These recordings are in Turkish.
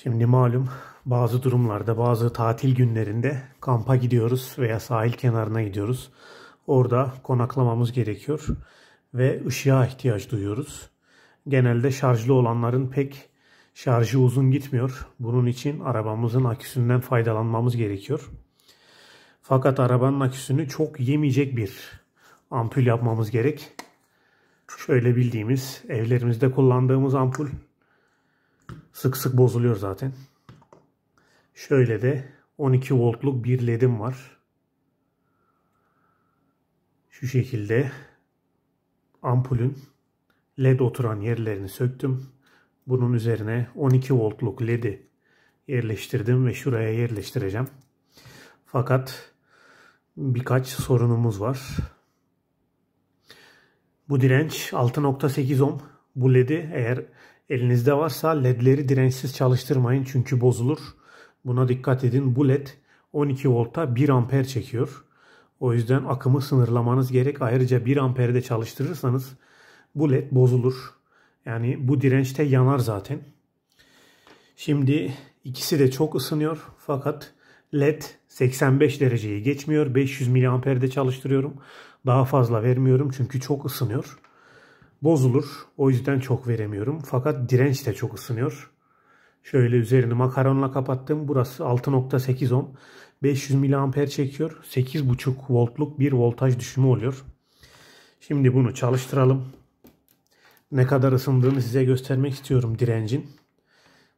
Şimdi malum bazı durumlarda, bazı tatil günlerinde kampa gidiyoruz veya sahil kenarına gidiyoruz. Orada konaklamamız gerekiyor ve ışığa ihtiyaç duyuyoruz. Genelde şarjlı olanların pek şarjı uzun gitmiyor. Bunun için arabamızın aküsünden faydalanmamız gerekiyor. Fakat arabanın aküsünü çok yemeyecek bir ampul yapmamız gerek. Şöyle bildiğimiz evlerimizde kullandığımız ampul sık sık bozuluyor zaten. Şöyle de 12 voltluk bir led'im var. Şu şekilde ampulün led oturan yerlerini söktüm. Bunun üzerine 12 voltluk led'i yerleştirdim ve şuraya yerleştireceğim. Fakat birkaç sorunumuz var. Bu direnç 6.8 ohm. Bu led'i eğer elinizde varsa ledleri dirençsiz çalıştırmayın çünkü bozulur. Buna dikkat edin. Bu led 12 volta 1 amper çekiyor. O yüzden akımı sınırlamanız gerek. Ayrıca 1 amperde çalıştırırsanız bu led bozulur. Yani bu dirençte yanar zaten. Şimdi ikisi de çok ısınıyor. Fakat led 85 dereceyi geçmiyor. 500 miliamperde çalıştırıyorum. Daha fazla vermiyorum çünkü çok ısınıyor. Bozulur. O yüzden çok veremiyorum. Fakat direnç de çok ısınıyor. Şöyle üzerini makaronla kapattım. Burası 6.8 ohm. 500 miliamper çekiyor. 8.5 voltluk bir voltaj düşümü oluyor. Şimdi bunu çalıştıralım. Ne kadar ısındığını size göstermek istiyorum direncin.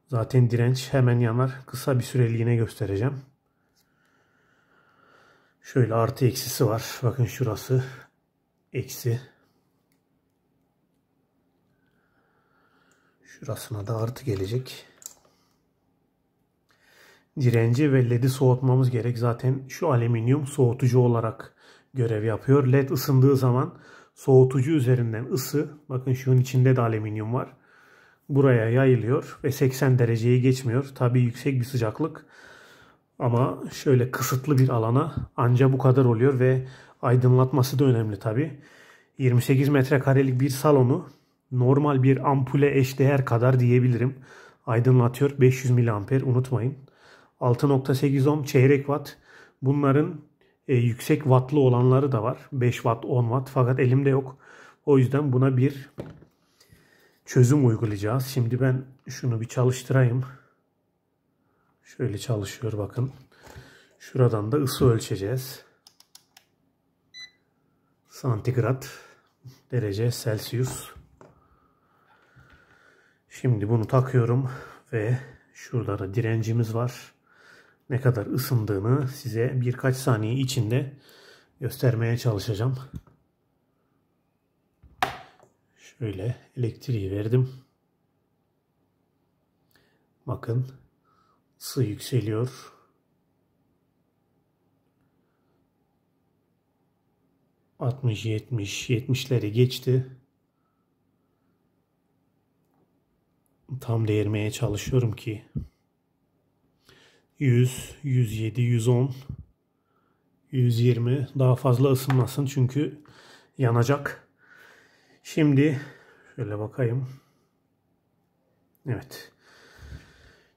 Zaten direnç hemen yanar. Kısa bir süreliğine göstereceğim. Şöyle artı eksisi var. Bakın şurası eksi. Şurasına da artı gelecek. Direnci ve led'i soğutmamız gerek. Zaten şu alüminyum soğutucu olarak görev yapıyor. Led ısındığı zaman soğutucu üzerinden ısı, bakın şunun içinde de alüminyum var, buraya yayılıyor ve 80 dereceyi geçmiyor. Tabii yüksek bir sıcaklık ama şöyle kısıtlı bir alana anca bu kadar oluyor ve aydınlatması da önemli tabii. 28 metrekarelik bir salonu normal bir ampule eşdeğer kadar diyebilirim. Aydınlatıyor. 500 miliamper unutmayın. 6.8 ohm çeyrek watt. Bunların yüksek wattlı olanları da var. 5 watt, 10 watt. Fakat elimde yok. O yüzden buna bir çözüm uygulayacağız. Şimdi ben şunu bir çalıştırayım. Şöyle çalışıyor bakın. Şuradan da ısı ölçeceğiz. Santigrat derece Celsius. Şimdi bunu takıyorum ve şurada da direncimiz var. Ne kadar ısındığını size birkaç saniye içinde göstermeye çalışacağım. Şöyle elektriği verdim. Bakın ısı yükseliyor. ...60, 70, 70'leri geçti. Tam değirmeye çalışıyorum ki 100, 107, 110, 120 daha fazla ısınmasın çünkü yanacak. Şimdi şöyle bakayım. Evet.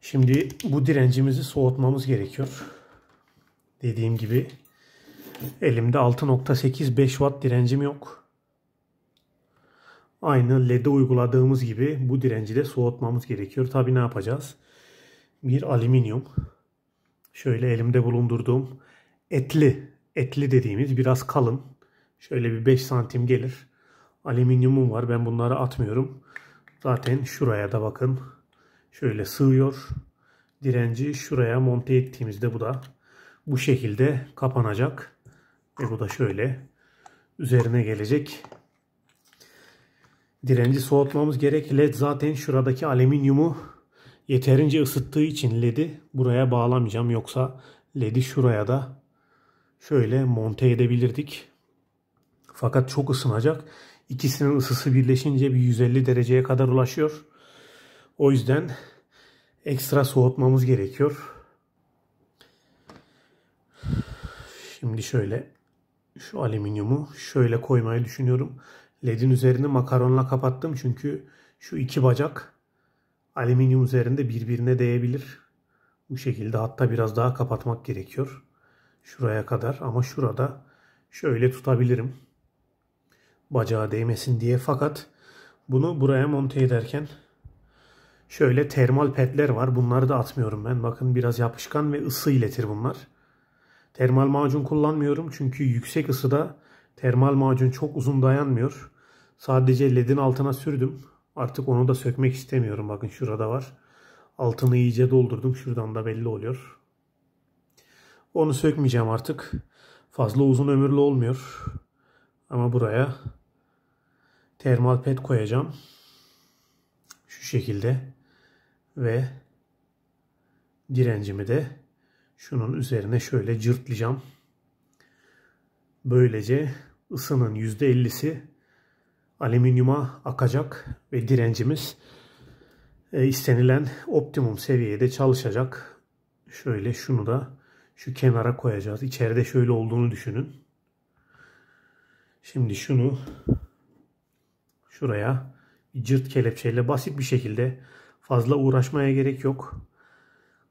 Şimdi bu direncimizi soğutmamız gerekiyor. Dediğim gibi elimde 6.8 5 watt direncim yok. Aynı led'e uyguladığımız gibi bu direnci de soğutmamız gerekiyor. Tabii ne yapacağız? Bir alüminyum. Şöyle elimde bulundurduğum etli dediğimiz biraz kalın. Şöyle bir 5 santim gelir. Alüminyumum var. Ben bunları atmıyorum. Zaten şuraya da bakın. Şöyle sığıyor. Direnci şuraya monte ettiğimizde bu da bu şekilde kapanacak. Ve bu da şöyle üzerine gelecek. Direnci soğutmamız gerek. Led zaten şuradaki alüminyumu yeterince ısıttığı için led'i buraya bağlamayacağım. Yoksa led'i şuraya da şöyle monte edebilirdik. Fakat çok ısınacak. İkisinin ısısı birleşince bir 150 dereceye kadar ulaşıyor. O yüzden ekstra soğutmamız gerekiyor. Şimdi şöyle şu alüminyumu şöyle koymayı düşünüyorum. Led'in üzerini makaronla kapattım çünkü şu iki bacak alüminyum üzerinde birbirine değebilir. Bu şekilde, hatta biraz daha kapatmak gerekiyor. Şuraya kadar, ama şurada şöyle tutabilirim. Bacağa değmesin diye. Fakat bunu buraya monte ederken şöyle termal pedler var. Bunları da atmıyorum ben. Bakın biraz yapışkan ve ısı iletir bunlar. Termal macun kullanmıyorum çünkü yüksek ısıda termal macun çok uzun dayanmıyor. Sadece ledin altına sürdüm. Artık onu da sökmek istemiyorum. Bakın şurada var. Altını iyice doldurdum. Şuradan da belli oluyor. Onu sökmeyeceğim artık. Fazla uzun ömürlü olmuyor. Ama buraya termal ped koyacağım. Şu şekilde. Ve direncimi de şunun üzerine şöyle cırtlayacağım. Böylece ısının %50'si alüminyuma akacak ve direncimiz istenilen optimum seviyede çalışacak. Şöyle şunu da şu kenara koyacağız. İçeride şöyle olduğunu düşünün. Şimdi şunu şuraya cırt kelepçeyle basit bir şekilde, fazla uğraşmaya gerek yok.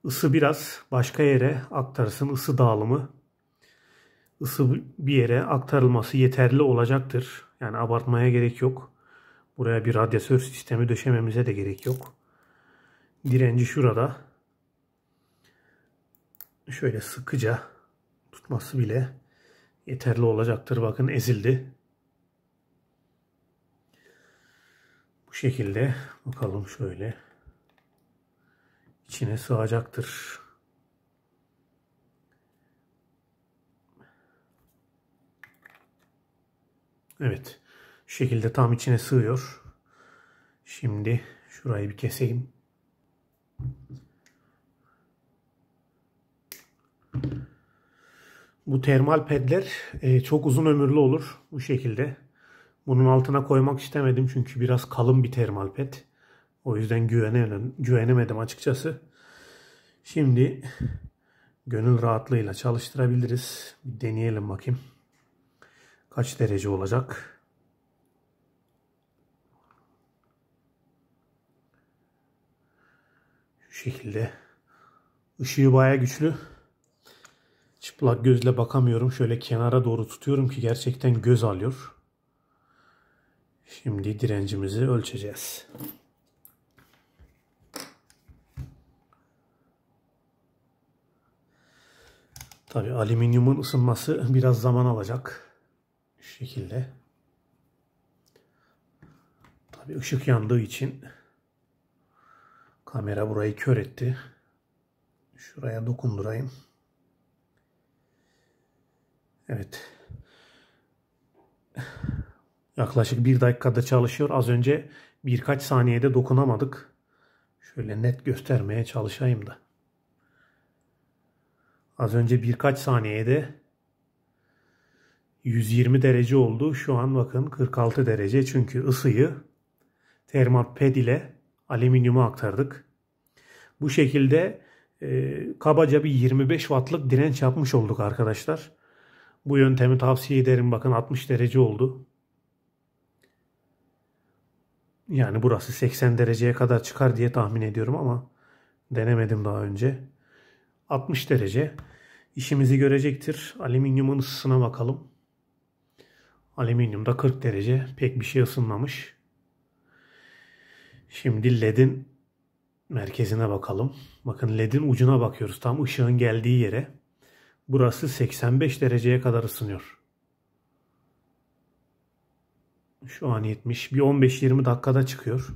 Isı biraz başka yere aktarsın. Isı dağılımı. Isı bir yere aktarılması yeterli olacaktır. Yani abartmaya gerek yok. Buraya bir radyatör sistemi döşememize de gerek yok. Direnci şurada. Şöyle sıkıca tutması bile yeterli olacaktır. Bakın ezildi. Bu şekilde bakalım şöyle. İçine sığacaktır. Evet. Şu şekilde tam içine sığıyor. Şimdi şurayı bir keseyim. Bu termal pedler çok uzun ömürlü olur. Bu şekilde. Bunun altına koymak istemedim çünkü biraz kalın bir termal ped. O yüzden güvenemedim açıkçası. Şimdi gönül rahatlığıyla çalıştırabiliriz. Bir deneyelim bakayım. Kaç derece olacak? Şu şekilde. Işığı bayağı güçlü. Çıplak gözle bakamıyorum. Şöyle kenara doğru tutuyorum ki gerçekten göz alıyor. Şimdi direncimizi ölçeceğiz. Tabii alüminyumun ısınması biraz zaman alacak. Şu şekilde. Tabii ışık yandığı için kamera burayı kör etti. Şuraya dokundurayım. Evet. Yaklaşık 1 dakikada çalışıyor. Az önce birkaç saniyede dokunamadık. Şöyle net göstermeye çalışayım da. Az önce birkaç saniyede 120 derece oldu. Şu an bakın 46 derece. Çünkü ısıyı termal ped ile alüminyuma aktardık. Bu şekilde kabaca bir 25 wattlık direnç yapmış olduk arkadaşlar. Bu yöntemi tavsiye ederim. Bakın 60 derece oldu. Yani burası 80 dereceye kadar çıkar diye tahmin ediyorum ama denemedim daha önce. 60 derece işimizi görecektir. Alüminyumun ısısına bakalım. Alüminyumda 40 derece, pek bir şey ısınmamış. Şimdi ledin merkezine bakalım. Bakın ledin ucuna bakıyoruz. Tam ışığın geldiği yere. Burası 85 dereceye kadar ısınıyor. Şu an 70. Bir 15-20 dakikada çıkıyor.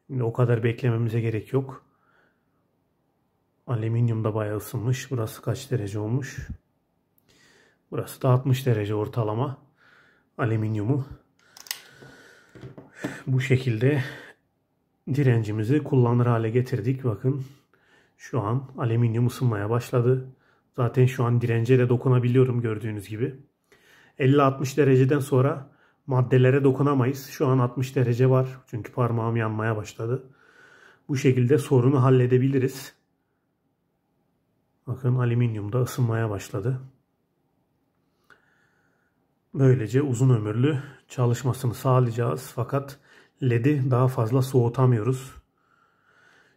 Şimdi o kadar beklememize gerek yok. Alüminyum da bayağı ısınmış. Burası kaç derece olmuş? Burası da 60 derece ortalama. Alüminyumu bu şekilde direncimizi kullanır hale getirdik. Bakın şu an alüminyum ısınmaya başladı. Zaten şu an dirence de dokunabiliyorum gördüğünüz gibi. 50-60 dereceden sonra maddelere dokunamayız. Şu an 60 derece var. Çünkü parmağım yanmaya başladı. Bu şekilde sorunu halledebiliriz. Bakın alüminyum da ısınmaya başladı. Böylece uzun ömürlü çalışmasını sağlayacağız. Fakat led'i daha fazla soğutamıyoruz.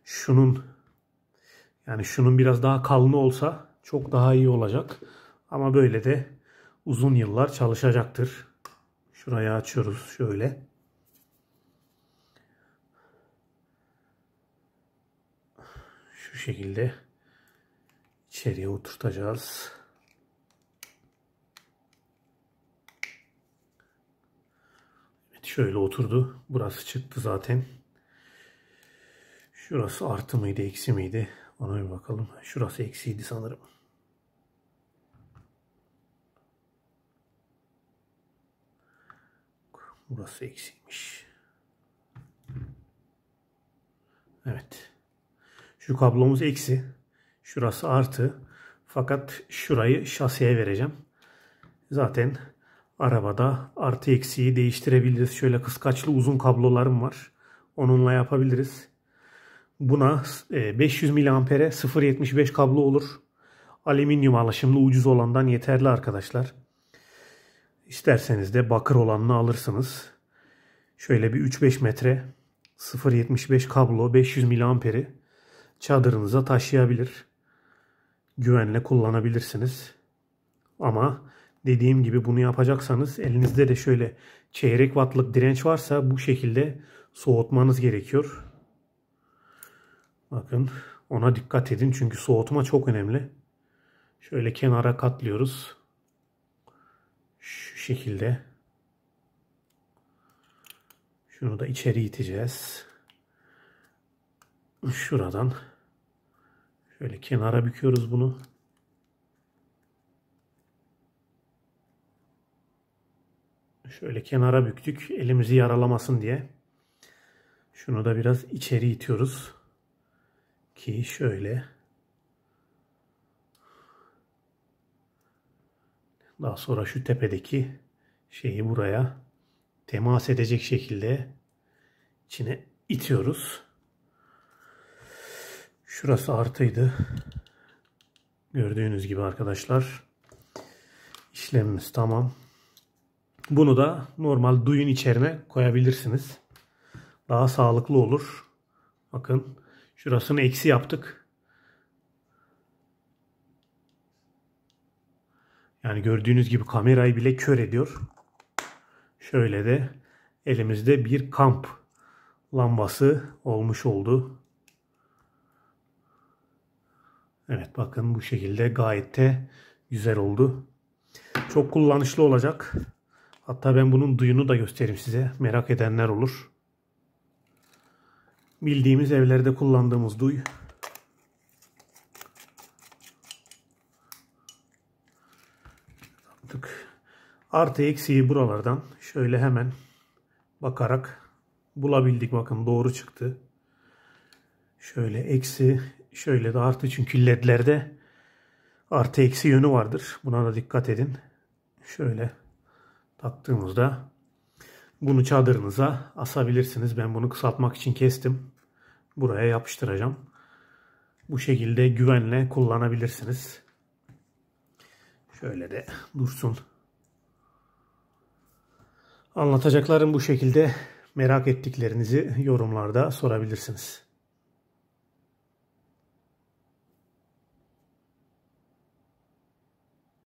Şunun biraz daha kalın olsa çok daha iyi olacak. Ama böyle de uzun yıllar çalışacaktır. Şurayı açıyoruz şöyle. Şu şekilde içeriye oturtacağız. Evet, şöyle oturdu. Burası çıktı zaten. Şurası artı mıydı, eksi miydi? Ona bir bakalım. Şurası eksiydi sanırım. Burası eksiymiş. Evet. Şu kablomuz eksi. Şurası artı. Fakat şurayı şasiye vereceğim. Zaten arabada artı eksiği değiştirebiliriz. Şöyle kıskaçlı uzun kablolarım var. Onunla yapabiliriz. Buna 500 miliampere 0.75 kablo olur. Alüminyum alaşımlı ucuz olandan yeterli arkadaşlar. İsterseniz de bakır olanını alırsınız. Şöyle bir 3-5 metre 0.75 kablo 500 miliamperi çadırınıza taşıyabilir. Güvenle kullanabilirsiniz. Ama dediğim gibi bunu yapacaksanız elinizde de şöyle çeyrek wattlık direnç varsa bu şekilde soğutmanız gerekiyor. Bakın ona dikkat edin çünkü soğutma çok önemli. Şöyle kenara katlıyoruz. Şu şekilde. Şunu da içeri iteceğiz. Şuradan şöyle kenara büküyoruz bunu. Şöyle kenara büktük elimizi yaralamasın diye. Şunu da biraz içeri itiyoruz. Ki şöyle. Daha sonra şu tepedeki şeyi buraya temas edecek şekilde içine itiyoruz. Şurası artıydı. Gördüğünüz gibi arkadaşlar. İşlemimiz tamam. Bunu da normal duyun içerine koyabilirsiniz. Daha sağlıklı olur. Bakın şurasını eksi yaptık. Yani gördüğünüz gibi kamerayı bile kör ediyor. Şöyle de elimizde bir kamp lambası olmuş oldu. Evet bakın bu şekilde gayet de güzel oldu. Çok kullanışlı olacak. Hatta ben bunun duyunu da göstereyim size. Merak edenler olur. Bildiğimiz evlerde kullandığımız duy. Artı eksiği buralardan şöyle hemen bakarak bulabildik. Bakın doğru çıktı. Şöyle eksi, şöyle de artı çünkü ledlerde artı eksi yönü vardır. Buna da dikkat edin. Şöyle taktığımızda bunu çadırınıza asabilirsiniz. Ben bunu kısaltmak için kestim. Buraya yapıştıracağım. Bu şekilde güvenle kullanabilirsiniz. Şöyle de dursun. Anlatacaklarım bu şekilde. Merak ettiklerinizi yorumlarda sorabilirsiniz.